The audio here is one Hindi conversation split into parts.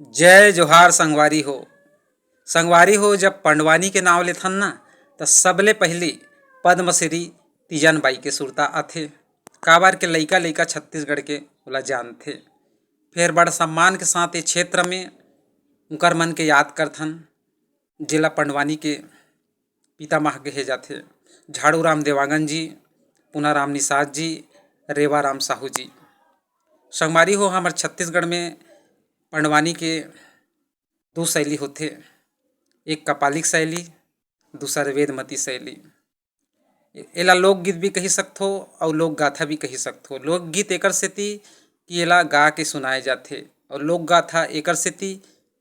जय जोहार संगवारी हो। संगवारी हो, जब पंडवानी के नाव लेथन ना त सबले पहली पद्मश्री तीजन बाई के सुरता आथे। काबर के लइका लइका छत्तीसगढ़ के ओला जानथे। फिर बड़ सम्मान के साथ ए क्षेत्र में उनकर मन के याद करथन, जेला पंडवानी के पितामह कहे जाथे। झाड़ू राम देवांगन जी, पूनाराम निषाद जी, रेवा राम साहू जी। संगवारी हो, हमर छत्तीसगढ़ में पंडवानी के दो शैली होथे। एक कपालिक शैली, दूसर वेदमती शैली। एला लोकगीत भी कही सकथो और लोक गाथा भी कही सकथो। लोकगीत एकर सेती कि एला गा के सुनाए जाथे, और लोक गाथा एकर सेती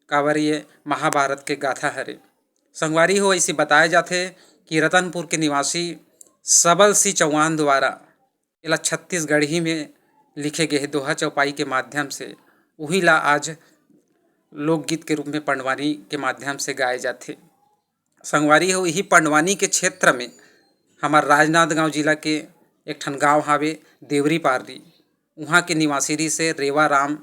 काबर ये महाभारत के गाथा हरे। संगवारी हो, ऐसे बताए जाथे कि रतनपुर के निवासी सबल सिंह चौहान द्वारा एला छत्तीसगढ़ी में लिखे गए दोहा चौपाई के माध्यम से उही ला आज लोकगीत के रूप में पंडवानी के माध्यम से गाए जाथे। संगवारी हो, यही पंडवानी के क्षेत्र में हमार राजनांदगांव जिला के एक ठन गाँव हावे देवरी पाररी। उहाँ के निवासी रही से रेवा राम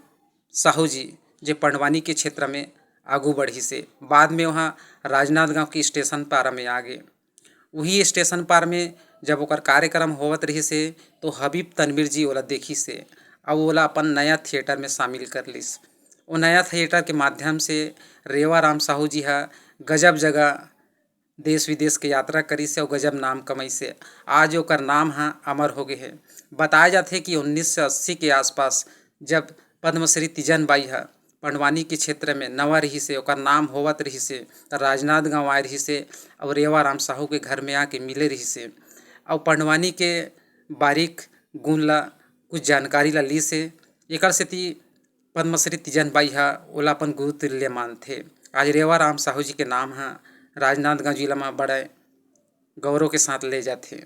साहू जी, जे पंडवानी के क्षेत्र में आगू बढ़ी से। बाद में वहाँ राजनांदगांव के स्टेशन पारा में आ गए। वही स्टेशन पार में जब ओकर कार्यक्रम होवत रही से तो हबीब तनवीर जी ओला देखी से और ओला अपन नया थिएटर में शामिल कर लिस। वो नया थिएटर के माध्यम से रेवा राम साहू जी हा गजब जगह देश विदेश के यात्रा करी से और गजब नाम कमाई से आज ओकर नाम हा अमर हो गए है। बताया जाथे कि 1980 के आसपास जब पद्मश्री तीजन बाई हा पंडवानी के क्षेत्र में नवा रही से, ओकर नाम होवत रही से, तो राजनांदगांव आए रही से और रेवा राम साहू के घर में आके मिले रही से और पंडवानी के बारीक गुण ला कुछ जानकारी ला ली से। एकर सेती पद्मश्री तीजन बाई हा ओला अपन गुरु तुल्य मानथे। आज रेवा राम साहू जी के नाम हा राजनांदगांव जिला में बड़े गौरव के साथ ले जाथे।